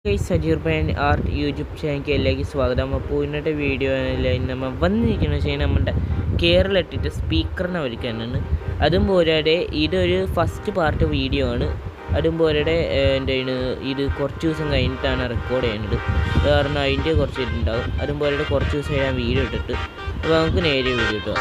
സജീർ പയ്യൻ art YouTube ചാനലിലേക്ക് സ്വാഗതം. അപ്പോൾ ഇന്നത്തെ വീഡിയോയിൽ നമ്മൾ വന്നിരിക്കുന്നത് വെച്ചാൽ നമ്മുടെ കേരള ഇട്ടിട്ട് സ്പീക്കറിനെ ഒരുക്കാനാണ്. അതും പോരാതെ ഇതൊരു ഫസ്റ്റ് പാർട്ട് വീഡിയോ ആണ്. അതും പോരാതെ എന്താണ് ഇത് കുറച്ച് ദിവസം കഴിഞ്ഞിട്ടാണ് റെക്കോർഡ് ചെയ്യുന്നത്. കാരണം അതിൻ്റെ കുറച്ച് ഇതുണ്ടാവും. അതും പോരാതെ കുറച്ച് ദിവസം ഞാൻ വീഡിയോ ഇട്ടിട്ട് അപ്പോൾ നമുക്ക് നേരെ വീഡിയോ ഇട്ടോ.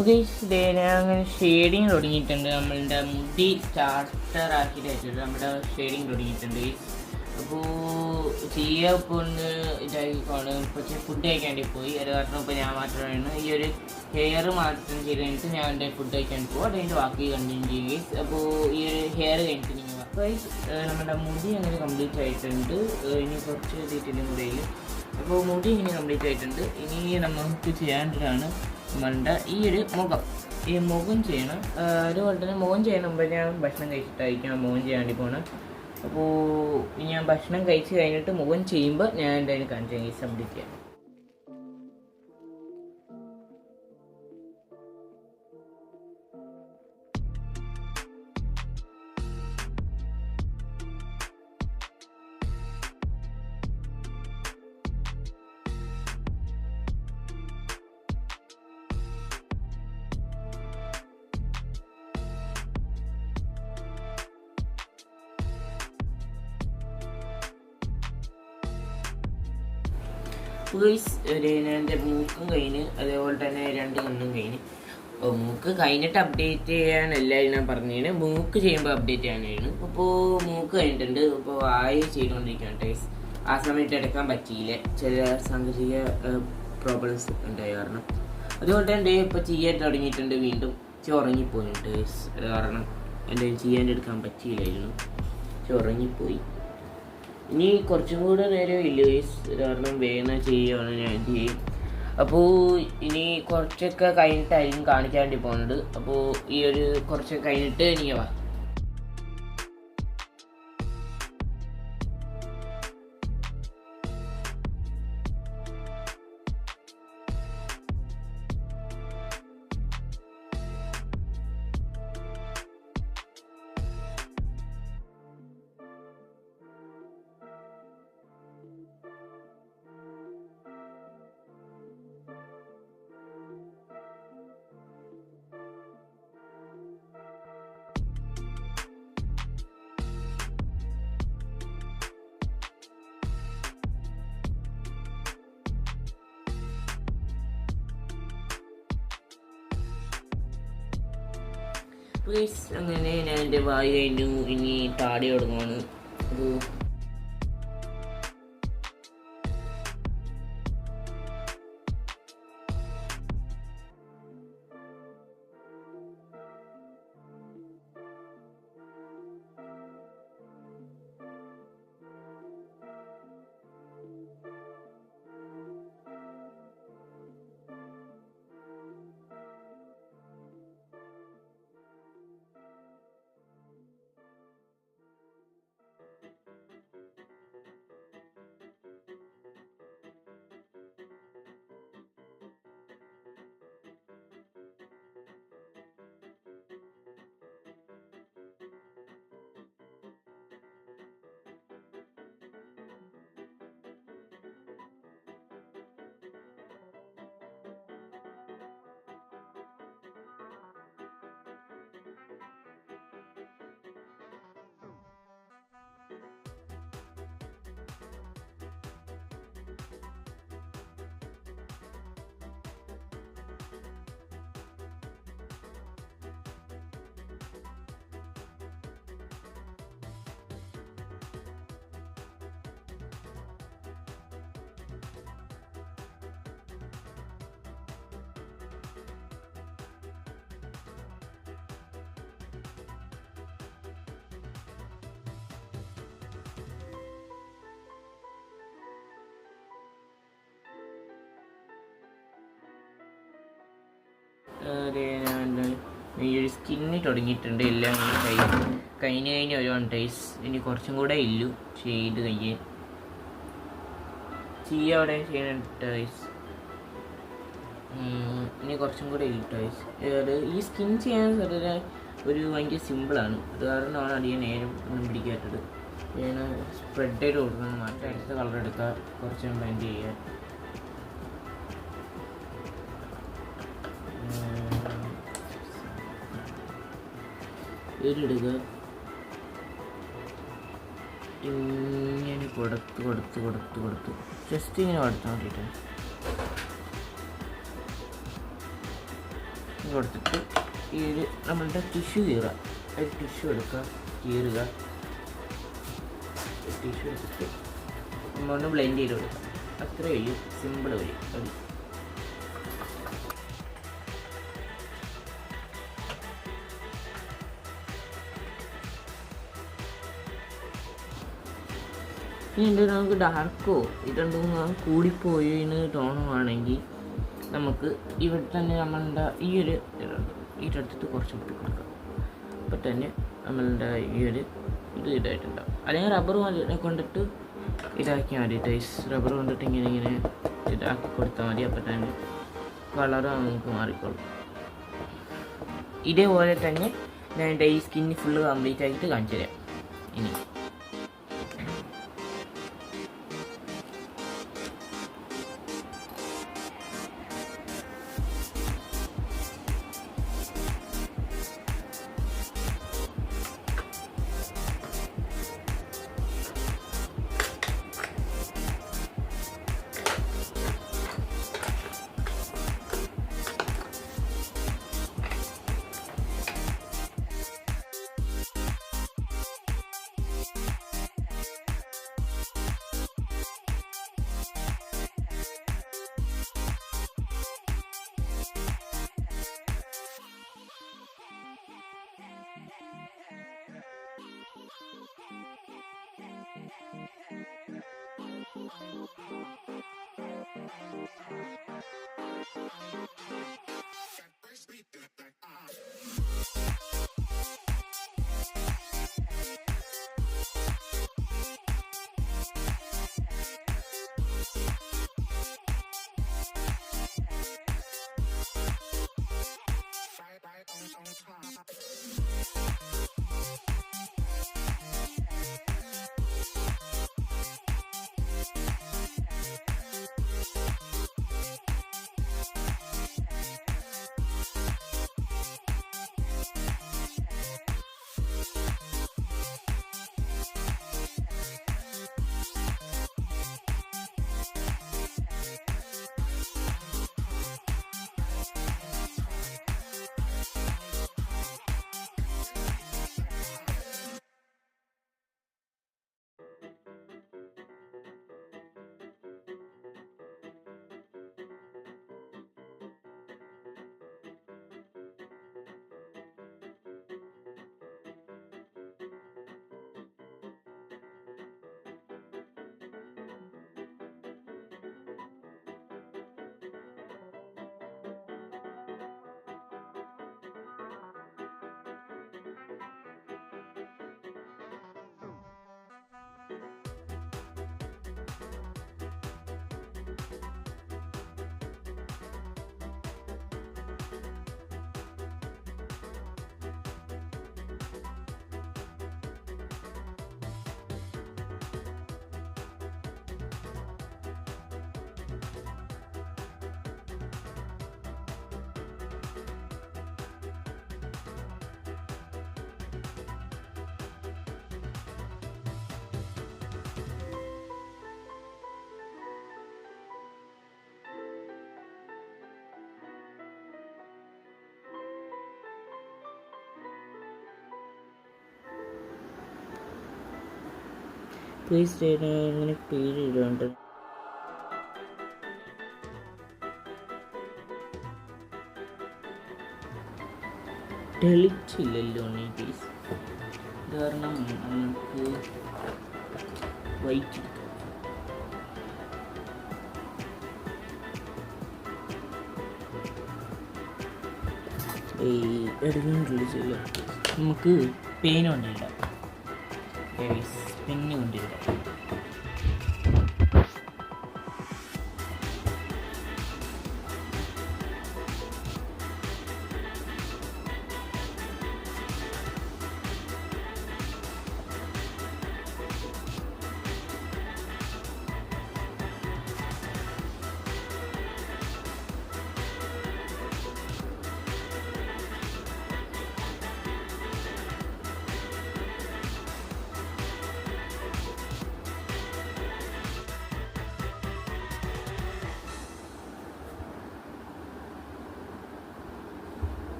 ഓക്കെ, ഞാൻ അങ്ങനെ ഷെയ്ഡിങ് തുടങ്ങിയിട്ടുണ്ട്. നമ്മളുടെ മുടി സ്റ്റാർട്ടർ ആക്കിയിട്ട് വെച്ചിട്ട് നമ്മുടെ ഷെയ്ഡിങ് തുടങ്ങിയിട്ടുണ്ട്. അപ്പോൾ ചെയ്യുക ഇപ്പോൾ ഒന്ന് ഇതായിക്കോണ്. ഇപ്പോൾ ഫുഡ് കഴിക്കാൻ വേണ്ടി പോയി. അത് കാരണം ഇപ്പോൾ ഞാൻ മാത്രമാണ് ഈ ഒരു ഹെയർ മാറ്റം ചെയ്ത് കഴിഞ്ഞിട്ട് ഞാൻ എൻ്റെ ഫുഡ് കഴിക്കാൻ പോകും. അതിൻ്റെ ബാക്കി കണ്ടിന്യൂ ചെയ്യുക. അപ്പോൾ ഈ ഒരു ഹെയർ കഴിഞ്ഞിട്ട് നിങ്ങൾ നമ്മുടെ മുടി അങ്ങനെ കംപ്ലീറ്റ് ആയിട്ടുണ്ട്. ഇനി കുറച്ച് ഡീറ്റെയിലും കൂടെ. അപ്പോൾ മുടി ഇങ്ങനെ കംപ്ലീറ്റ് ആയിട്ടുണ്ട്. ഇനി നമുക്ക് ചെയ്യാനാണ് നമ്മളുടെ ഈ ഒരു മുഖം ചെയ്യണം. അതുപോലെ തന്നെ മുഖം ചെയ്യുന്ന മുമ്പ് ഞാൻ ഭക്ഷണം കഴിച്ചിട്ടായിരിക്കും മുഖം ചെയ്യാൻ വേണ്ടി പോകണം. അപ്പോൾ ഞാൻ ഭക്ഷണം കഴിച്ച് കഴിഞ്ഞിട്ട് മുഖം ചെയ്യുമ്പോൾ ഞാൻ എന്തായാലും കാണിച്ചു സബ്മിറ്റ് ചെയ്യാം. എൻ്റെ മൂക്കും കഴിഞ്ഞ്, അതേപോലെ തന്നെ 2 കണ്ണും കഴിഞ്ഞ്. അപ്പോൾ മൂക്ക് കഴിഞ്ഞിട്ട് അപ്ഡേറ്റ് ചെയ്യാനല്ല ഞാൻ പറഞ്ഞതിന്, മൂക്ക് ചെയ്യുമ്പോൾ അപ്ഡേറ്റ് ചെയ്യാനായിരുന്നു. അപ്പോൾ മൂക്ക് കഴിഞ്ഞിട്ടുണ്ട്. ഇപ്പോൾ ആയി ചെയ്തുകൊണ്ടിരിക്കുകയാണ് ടൈസ്. ആ സമയത്ത് എടുക്കാൻ പറ്റിയില്ല, ചില സാങ്കേതിക പ്രോബ്ലംസ് ഉണ്ടായ കാരണം. അതുപോലെ തന്നെ ഇപ്പോൾ ചെയ്യാൻ തുടങ്ങിയിട്ടുണ്ട്. വീണ്ടും ഉറങ്ങിപ്പോയിട്ടുണ്ട് ടൈസ്. അത് കാരണം എൻ്റെ ചെയ്യാൻ എടുക്കാൻ പറ്റിയില്ലായിരുന്നു, ഉറങ്ങിപ്പോയി. ഇനി കുറച്ചും കൂടെ നേരം ഇല്ല കാരണം വേഗം ചെയ്യുകയാണ് ഞാൻ ചെയ്യും. അപ്പോൾ ഇനി കുറച്ചൊക്കെ കഴിഞ്ഞിട്ടായിരിക്കും കാണിക്കാൻ വേണ്ടി പോകുന്നത്. അപ്പോൾ ഈ ഒരു കുറച്ചൊക്കെ കഴിഞ്ഞിട്ട് എനിക്ക് വാ. അങ്ങനെ ഞാൻ എൻ്റെ വായി കഴിഞ്ഞു. ഇനി താടി തുടങ്ങുവാണ്. ഒരു സ്കിന്നി തുടങ്ങിയിട്ടുണ്ട് എല്ലാം കഴിഞ്ഞ് വരുവാണ് ടൈസ്. ഇനി കുറച്ചും കൂടെ ഇല്ലു ചെയ്ത് കഴിയാൻ. അവിടെ ചെയ്യണം ടൈസ്. ഇനി കുറച്ചും കൂടെ ഇല്ല ടൈസ്. ഈ സ്കിൻ ചെയ്യാൻ വളരെ ഭയങ്കര സിമ്പിളാണ്. അത് കാരണമാണ് അധികം നേരം ഒന്നും പിടിക്കാത്തത്. പിന്നെ സ്പ്രെഡ് ചെയ്ത് കൊടുക്കണം, മാറ്റി അടുത്ത കളർ എടുക്കുക, കുറച്ച് ബ്ലെൻഡ് ചെയ്യുക. ഇടുക ഇങ്ങനെ കൊടുത്ത് ജസ്റ്റ് ഇങ്ങനെ കൊടുത്താൽ വേണ്ടിയിട്ട് കൊടുത്തിട്ട് ഈ ഒരു നമ്മളുടെ ടിഷ്യൂ കീറുക. ഒരു ടിഷ്യൂ എടുക്കുക, കീറുക. ടിഷ്യൂ എടുത്തിട്ട് നമ്മളൊന്ന് ബ്ലെൻഡ് ചെയ്ത് കൊടുക്കുക. അത്രയേ ഉള്ളൂ, സിമ്പിൾ വഴി മതി. ഇനി നമുക്ക് ഡാർക്കോ ഇതുണ്ടെങ്കിൽ കൂടിപ്പോയിന്ന് തോന്നുവാണെങ്കിൽ നമുക്ക് ഇവിടെ തന്നെ നമ്മളുടെ ഈ ഒരു ഇതെടുത്തിട്ട് കുറച്ച് ഇട്ട് കൊടുക്കാം. അപ്പം തന്നെ നമ്മളുടെ ഈ ഒരു ഇതായിട്ടുണ്ടാവും. അല്ലെങ്കിൽ റബ്ബർ കൊണ്ടിട്ട് ഇതാക്കിയാൽ മതി ടൈസ്. റബ്ബർ കൊണ്ടിട്ട് ഇങ്ങനെ ഇതാക്കി കൊടുത്താൽ മതി. അപ്പം തന്നെ കളറ് നമുക്ക് മാറിക്കോളും. ഇതേപോലെ തന്നെ ഞാൻ ഈ സ്കിന്നി ഫുള്ള് കംപ്ലീറ്റ് ആയിട്ട് കാണിച്ചു തരാം. ഇനി പ്ലീസ് ഇങ്ങനെ പേര് ഇടുന്നുണ്ട്. തെളിച്ചില്ലല്ലോ പ്ലീസ്. കാരണം നമുക്ക് വൈറ്റ് ഈ എടുക്കുന്നുണ്ടല്ലോ ചെയ്യില്ല. നമുക്ക് പെയിൻ കൊണ്ടില്ല, പെന്ന് കൊണ്ടില്ല.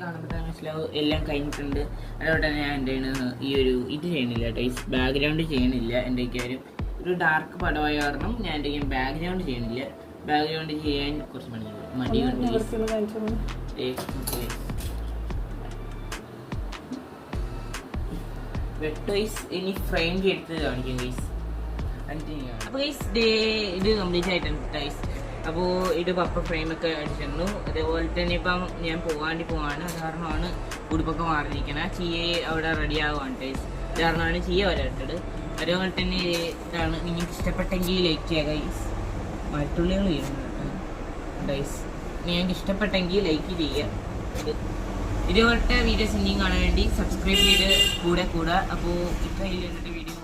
കാണുമ്പോൾ തന്നെ മനസ്സിലാവും എല്ലാം കഴിഞ്ഞിട്ടുണ്ട്. അതുകൊണ്ട് തന്നെ ഞാൻ എൻ്റെ ഈ ഒരു ഇത് ചെയ്യണില്ല കേട്ടോ, ബാക്ക്ഗ്രൗണ്ട് ചെയ്യണില്ല. എൻ്റെ കാര്യം ഒരു ഡാർക്ക് പടമായ കാരണം ഞാൻ എൻ്റെ ബാക്ക്ഗ്രൗണ്ട് ചെയ്യണില്ല. ബാക്ക്ഗ്രൗണ്ട് ചെയ്യാൻ കുറച്ച് മടിയുണ്ട്. വെട്ടോയ്സ് ഇനി ഫ്രെയിം ചെയ്ത് കാണിക്കും ഗൈസ്. അപ്പോൾ ഗൈസ് ഇത് കംപ്ലീറ്റ് ആയിട്ടുണ്ട് ഗൈസ്. അപ്പോൾ ഇത് പപ്പ ഫ്രെയിമൊക്കെ അടിച്ചിരുന്നു. അതേപോലെ തന്നെ ഇപ്പം ഞാൻ പോവാണ്. അത് കാരണമാണ് ഉടുപ്പൊക്കെ മാറിയിരിക്കുന്നത്. ചീയ അവിടെ റെഡി ആവുകയാണ് ഗൈസ്. അത് കാരണമാണ് ചീയ വരാട്ടത്. അതേപോലെ തന്നെ ഇതാണ്. നിങ്ങൾക്ക് ഇഷ്ടപ്പെട്ടെങ്കിൽ ലൈക്ക് ചെയ്യുക ഗൈസ്. മറ്റുള്ളികൾ ചെയ്യുന്നുണ്ട് ഗൈസ്. നിങ്ങൾക്ക് ഇഷ്ടപ്പെട്ടെങ്കിൽ ലൈക്ക് ചെയ്യുക. ഇതുപോലത്തെ വീഡിയോസ് ഇനിയും കാണാൻ വേണ്ടി സബ്സ്ക്രൈബ് ചെയ്ത് കൂടെ. അപ്പോൾ ഇത്രയും വീഡിയോ